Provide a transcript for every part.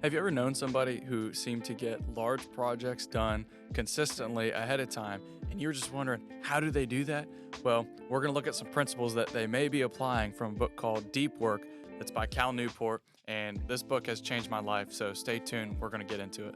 Have you ever known somebody who seemed to get large projects done consistently ahead of time, and you were just wondering, how do they do that? Well, we're going to look at some principles that they may be applying from a book called Deep Work that's by Cal Newport, and this book has changed my life, so stay tuned. We're going to get into it.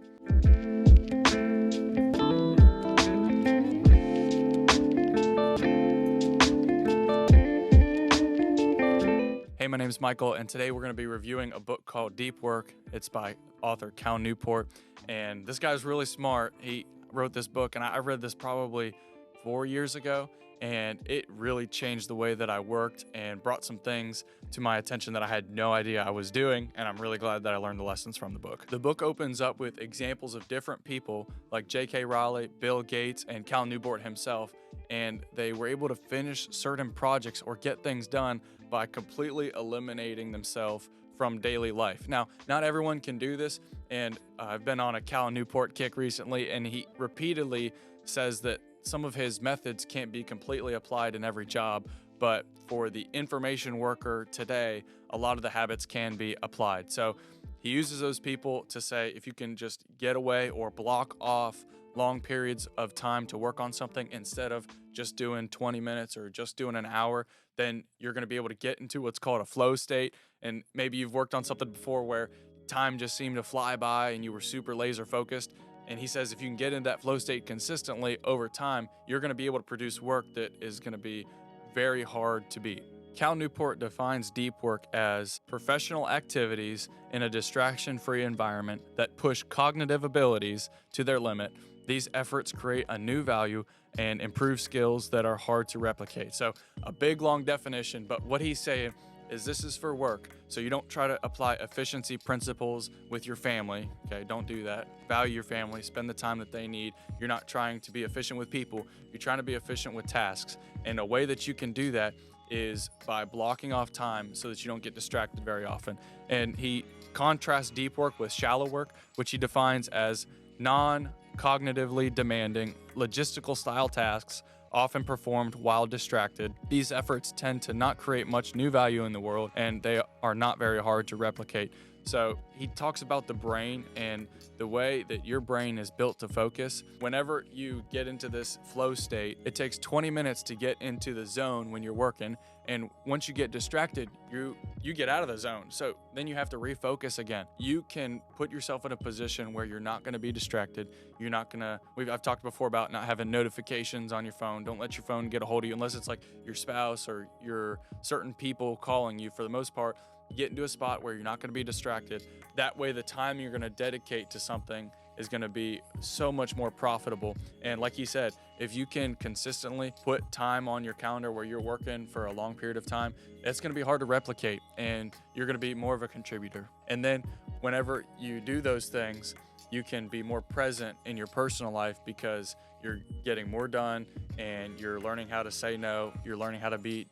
Hey, my name is Michael, and today we're going to be reviewing a book called Deep Work. It's by author Cal Newport, and this guy's really smart. He wrote this book, and I read this probably 4 years ago, and it really changed the way that I worked and brought some things to my attention that I had no idea I was doing, and I'm really glad that I learned the lessons from the book. The book opens up with examples of different people like J.K. Rowling, Bill Gates, and Cal Newport himself, and they were able to finish certain projects or get things done by completely eliminating themselves from daily life. Now, not everyone can do this, and I've been on a Cal Newport kick recently, and he repeatedly says that some of his methods can't be completely applied in every job, but for the information worker today, a lot of the habits can be applied. So he uses those people to say, if you can just get away or block off long periods of time to work on something instead of just doing 20 minutes or just doing an hour, then you're going to be able to get into what's called a flow state. And maybe you've worked on something before where time just seemed to fly by and you were super laser focused. And he says if you can get into that flow state consistently over time, you're going to be able to produce work that is going to be very hard to beat. Cal Newport defines deep work as professional activities in a distraction-free environment that push cognitive abilities to their limit. These efforts create a new value and improve skills that are hard to replicate. So a big, long definition, but what he's saying is this is for work. So you don't try to apply efficiency principles with your family. Okay, don't do that. Value your family, spend the time that they need. You're not trying to be efficient with people. You're trying to be efficient with tasks. And a way that you can do that is by blocking off time so that you don't get distracted very often. And he contrasts deep work with shallow work, which he defines as non-cognitively demanding, logistical style tasks often performed while distracted. These efforts tend to not create much new value in the world, and they are not very hard to replicate. So he talks about the brain and the way that your brain is built to focus. Whenever you get into this flow state, it takes 20 minutes to get into the zone when you're working. And once you get distracted, you get out of the zone. So then you have to refocus again. You can put yourself in a position where you're not going to be distracted. You're not going to, I've talked before about not having notifications on your phone. Don't let your phone get a hold of you unless it's like your spouse or your certain people calling you. For the most part, get into a spot where you're not going to be distracted. That way, the time you're going to dedicate to something is going to be so much more profitable. And like he said, if you can consistently put time on your calendar where you're working for a long period of time, it's going to be hard to replicate and you're going to be more of a contributor. And then whenever you do those things, you can be more present in your personal life because you're getting more done and you're learning how to say no. You're learning how to be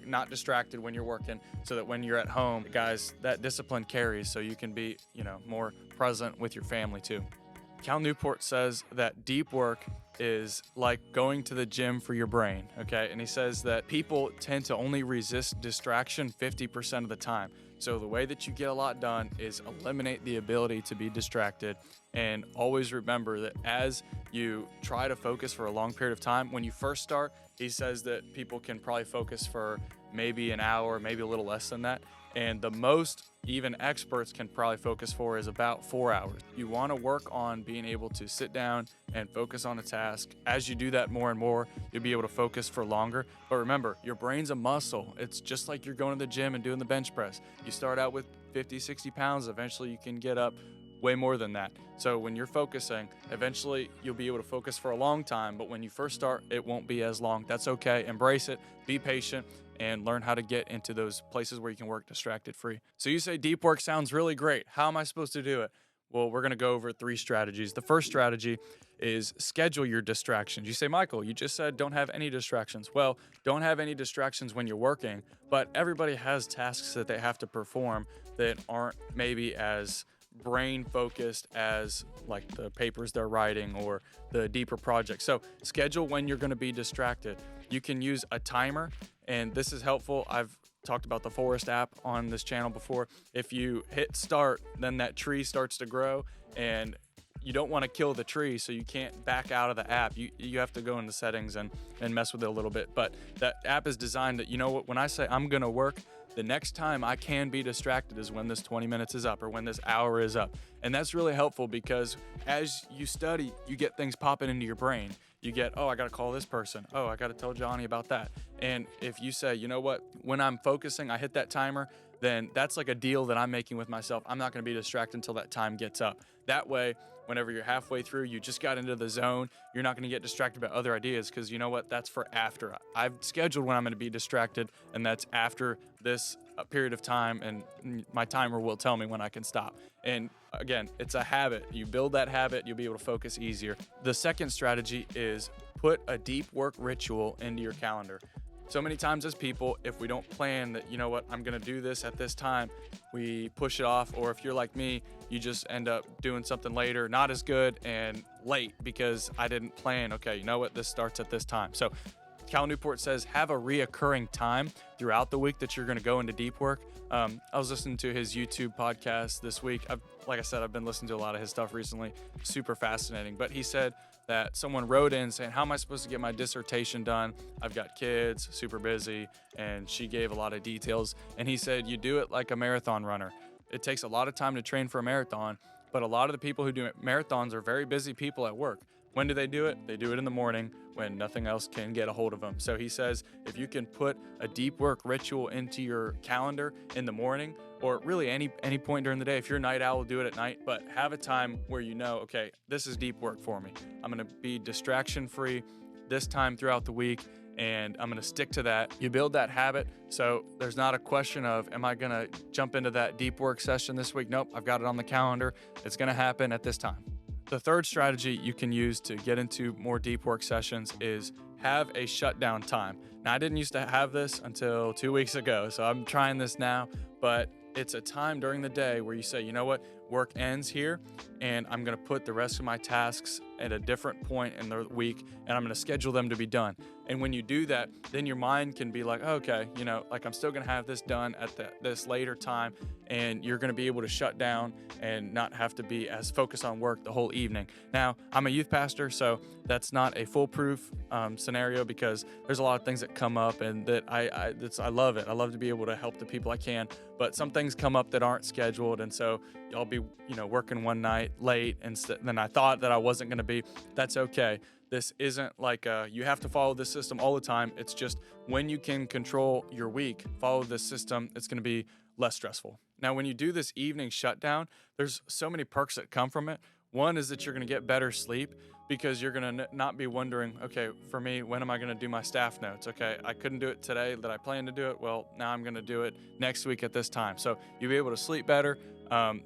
not distracted when you're working, so that when you're at home, guys, that discipline carries so you can be, more present with your family too. Cal Newport says that deep work is like going to the gym for your brain, okay? And he says that people tend to only resist distraction 50% of the time. So the way that you get a lot done is eliminate the ability to be distracted, and always remember that as you try to focus for a long period of time, when you first start, he says that people can probably focus for maybe an hour, maybe a little less than that. And the most even experts can probably focus for is about 4 hours. You want to work on being able to sit down and focus on a task. As you do that more and more, you'll be able to focus for longer. But remember, your brain's a muscle. It's just like you're going to the gym and doing the bench press. You start out with 50, 60 pounds. Eventually, you can get up way more than that. So when you're focusing, eventually you'll be able to focus for a long time. But when you first start, it won't be as long. That's okay. Embrace it. Be patient. And learn how to get into those places where you can work distracted free. So you say deep work sounds really great. How am I supposed to do it? Well, we're going to go over 3 strategies. The first strategy is schedule your distractions. You say, Michael, you just said don't have any distractions. Well, don't have any distractions when you're working, but everybody has tasks that they have to perform that aren't maybe as brain focused as like the papers they're writing or the deeper projects. So schedule when you're going to be distracted. You can use a timer, and this is helpful. I've talked about the forest app on this channel before. If you hit start, then that tree starts to grow, and you don't want to kill the tree, so you can't back out of the app. You have to go into settings and mess with it a little bit. But that app is designed that, you know what, when I say I'm gonna work, the next time I can be distracted is when this 20 minutes is up or when this hour is up. And that's really helpful because as you study, you get things popping into your brain. You get, oh, I gotta call this person. Oh, I gotta tell Johnny about that. And if you say, you know what, when I'm focusing, I hit that timer, then that's like a deal that I'm making with myself. I'm not gonna be distracted until that time gets up. That way, whenever you're halfway through, you just got into the zone, you're not gonna get distracted by other ideas, because you know what, that's for after. I've scheduled when I'm gonna be distracted, and that's after this period of time, and my timer will tell me when I can stop. And again, it's a habit. You build that habit, you'll be able to focus easier. The second strategy is put a deep work ritual into your calendar. So many times as people, if we don't plan that, you know what, I'm gonna do this at this time, we push it off. Or if you're like me, you just end up doing something later, not as good, and late because I didn't plan, okay, you know what, this starts at this time. So Cal Newport says have a reoccurring time throughout the week that you're gonna go into deep work. I was listening to his YouTube podcast this week. Like I said, I've been listening to a lot of his stuff recently. Super fascinating. But he said that someone wrote in saying, how am I supposed to get my dissertation done? I've got kids, super busy. And she gave a lot of details. And he said, you do it like a marathon runner. It takes a lot of time to train for a marathon, but a lot of the people who do marathons are very busy people at work. When do? They do it in the morning when nothing else can get a hold of them. So he says, if you can put a deep work ritual into your calendar in the morning, or really any point during the day, if you're a night owl, do it at night, but have a time where you know, okay, this is deep work for me. I'm gonna be distraction free this time throughout the week, and I'm gonna stick to that. You build that habit, so there's not a question of, am I gonna jump into that deep work session this week? Nope, I've got it on the calendar. It's gonna happen at this time. The third strategy you can use to get into more deep work sessions is have a shutdown time. Now, I didn't used to have this until 2 weeks ago, so I'm trying this now, but it's a time during the day where you say, you know what, work ends here, and I'm gonna put the rest of my tasks at a different point in the week, and I'm gonna schedule them to be done. And when you do that, then your mind can be like, okay, you know, like I'm still gonna have this done at this later time, and you're gonna be able to shut down and not have to be as focused on work the whole evening. Now, I'm a youth pastor, so that's not a foolproof scenario, because there's a lot of things that come up, and that I love it. I love to be able to help the people I can, but some things come up that aren't scheduled, and so I'll be, you know, working one night late, and then I thought that I wasn't gonna be. That's okay. This isn't like you have to follow this system all the time. It's just when you can control your week, follow this system, it's going to be less stressful. Now, when you do this evening shutdown, there's so many perks that come from it. One is that you're going to get better sleep, because you're going to not be wondering, okay, for me, when am I going to do my staff notes? Okay, I couldn't do it today that I planned to do it. Well, now I'm going to do it next week at this time. So you'll be able to sleep better.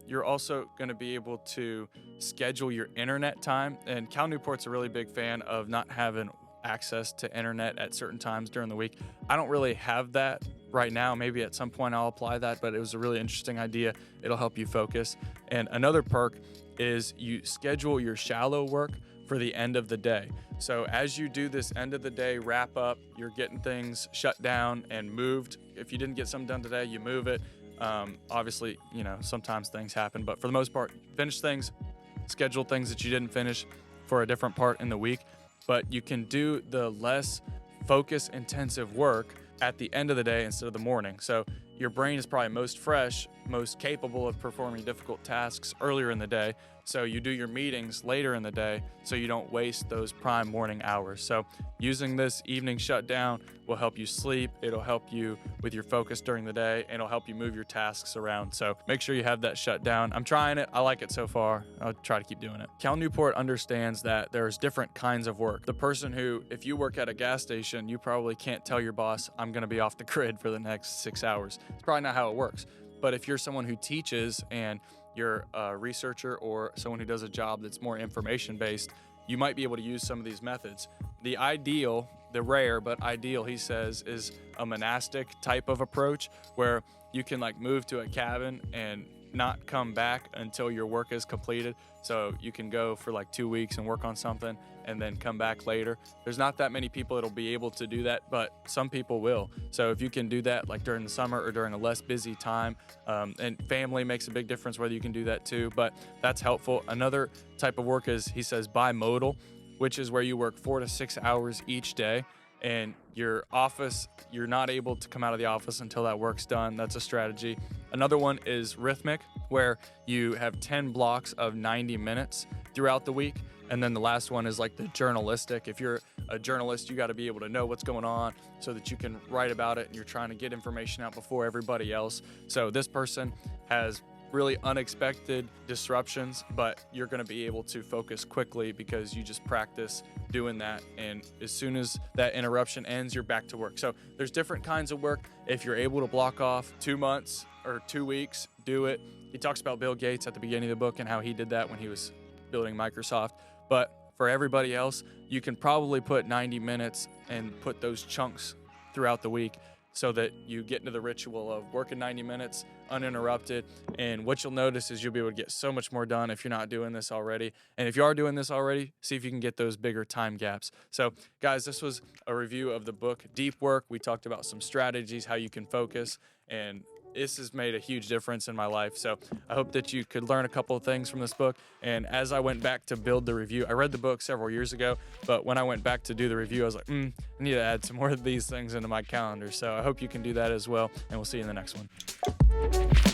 You're also going to be able to schedule your internet time. And Cal Newport's a really big fan of not having access to internet at certain times during the week. I don't really have that right now. Maybe at some point I'll apply that, but it was a really interesting idea. It'll help you focus. And another perk is you schedule your shallow work for the end of the day. So as you do this end of the day wrap up, you're getting things shut down and moved. If you didn't get something done today, you move it. Obviously, you know, sometimes things happen, but for the most part, finish things, schedule things that you didn't finish for a different part in the week. But you can do the less focus intensive work at the end of the day instead of the morning. So your brain is probably most fresh, most capable of performing difficult tasks earlier in the day. So you do your meetings later in the day so you don't waste those prime morning hours. So using this evening shutdown will help you sleep. It'll help you with your focus during the day, and it'll help you move your tasks around. So make sure you have that shutdown. I'm trying it. I like it so far. I'll try to keep doing it. Cal Newport understands that there's different kinds of work. The person who, if you work at a gas station, you probably can't tell your boss, I'm going to be off the grid for the next 6 hours. It's probably not how it works. But if you're someone who teaches and you're a researcher or someone who does a job that's more information-based, you might be able to use some of these methods. The ideal, the rare but ideal, he says, is a monastic type of approach where you can like move to a cabin and not come back until your work is completed. So you can go for like 2 weeks and work on something and then come back later. There's not that many people that'll be able to do that, but some people will. So if you can do that like during the summer or during a less busy time, and family makes a big difference whether you can do that too, but that's helpful. Another type of work is, he says, bimodal, which is where you work 4 to 6 hours each day. And your office, you're not able to come out of the office until that work's done. That's a strategy. Another one is rhythmic, where you have 10 blocks of 90 minutes throughout the week. And then the last one is like the journalistic. If you're a journalist, you got to be able to know what's going on so that you can write about it, and you're trying to get information out before everybody else. So this person has really unexpected disruptions, but you're going to be able to focus quickly because you just practice doing that. And as soon as that interruption ends, you're back to work. So there's different kinds of work. If you're able to block off 2 months or 2 weeks, do it. He talks about Bill Gates at the beginning of the book and how he did that when he was building Microsoft. But for everybody else, you can probably put 90 minutes and put those chunks throughout the week, so that you get into the ritual of working 90 minutes uninterrupted. And what you'll notice is you'll be able to get so much more done if you're not doing this already. And if you are doing this already, see if you can get those bigger time gaps. So guys, this was a review of the book Deep Work. We talked about some strategies, how you can focus, and this has made a huge difference in my life. So I hope that you could learn a couple of things from this book. And as I went back to build the review, I read the book several years ago, but when I went back to do the review, I was like, I need to add some more of these things into my calendar. So I hope you can do that as well. And we'll see you in the next one.